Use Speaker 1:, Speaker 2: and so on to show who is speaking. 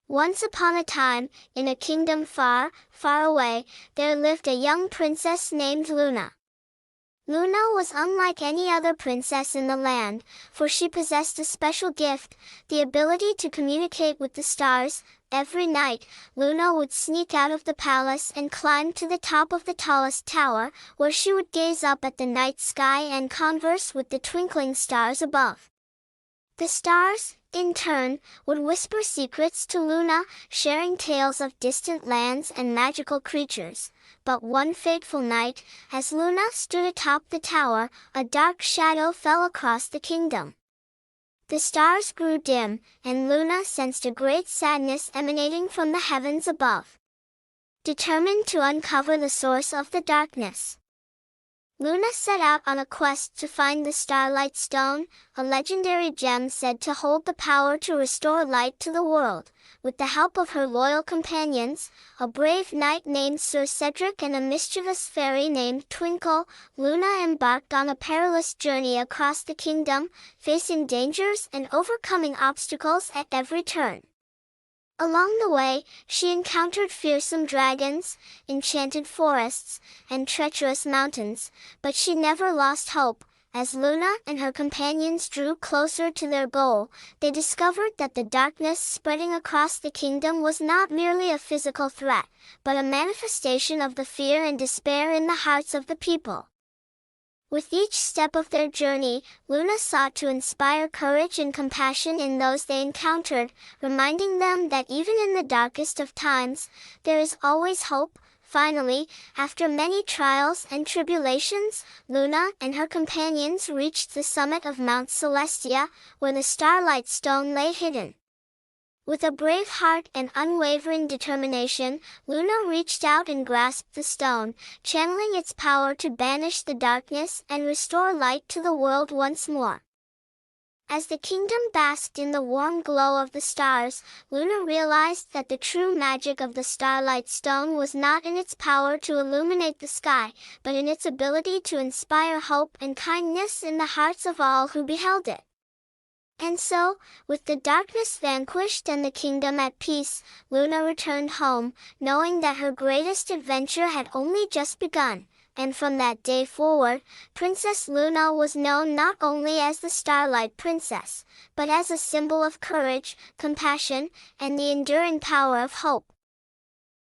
Speaker 1: Once upon a time, in a kingdom far, far away, there lived a young princess named Luna. Luna was unlike any other princess in the land, for she possessed a special gift, the ability to communicate with the stars. Every night, Luna would sneak out of the palace and climb to the top of the tallest tower, where she would gaze up at the night sky and converse with the twinkling stars above. The stars, in turn, would whisper secrets to Luna, sharing tales of distant lands and magical creatures. But one fateful night, as Luna stood atop the tower, a dark shadow fell across the kingdom. The stars grew dim, and Luna sensed a great sadness emanating from the heavens above. Determined to uncover the source of the darkness, Luna set out on a quest to find the Starlight Stone, a legendary gem said to hold the power to restore light to the world. With the help of her loyal companions, a brave knight named Sir Cedric and a mischievous fairy named Twinkle, Luna embarked on a perilous journey across the kingdom, facing dangers and overcoming obstacles at every turn. Along the way, she encountered fearsome dragons, enchanted forests, and treacherous mountains, but she never lost hope. As Luna and her companions drew closer to their goal, they discovered that the darkness spreading across the kingdom was not merely a physical threat, but a manifestation of the fear and despair in the hearts of the people. With each step of their journey, Luna sought to inspire courage and compassion in those they encountered, reminding them that even in the darkest of times, there is always hope. Finally, after many trials and tribulations, Luna and her companions reached the summit of Mount Celestia, where the Starlight Stone lay hidden. With a brave heart and unwavering determination, Luna reached out and grasped the stone, channeling its power to banish the darkness and restore light to the world once more. As the kingdom basked in the warm glow of the stars, Luna realized that the true magic of the Starlight Stone was not in its power to illuminate the sky, but in its ability to inspire hope and kindness in the hearts of all who beheld it. And so, with the darkness vanquished and the kingdom at peace, Luna returned home, knowing that her greatest adventure had only just begun. And from that day forward, Princess Luna was known not only as the Starlight Princess, but as a symbol of courage, compassion, and the enduring power of hope.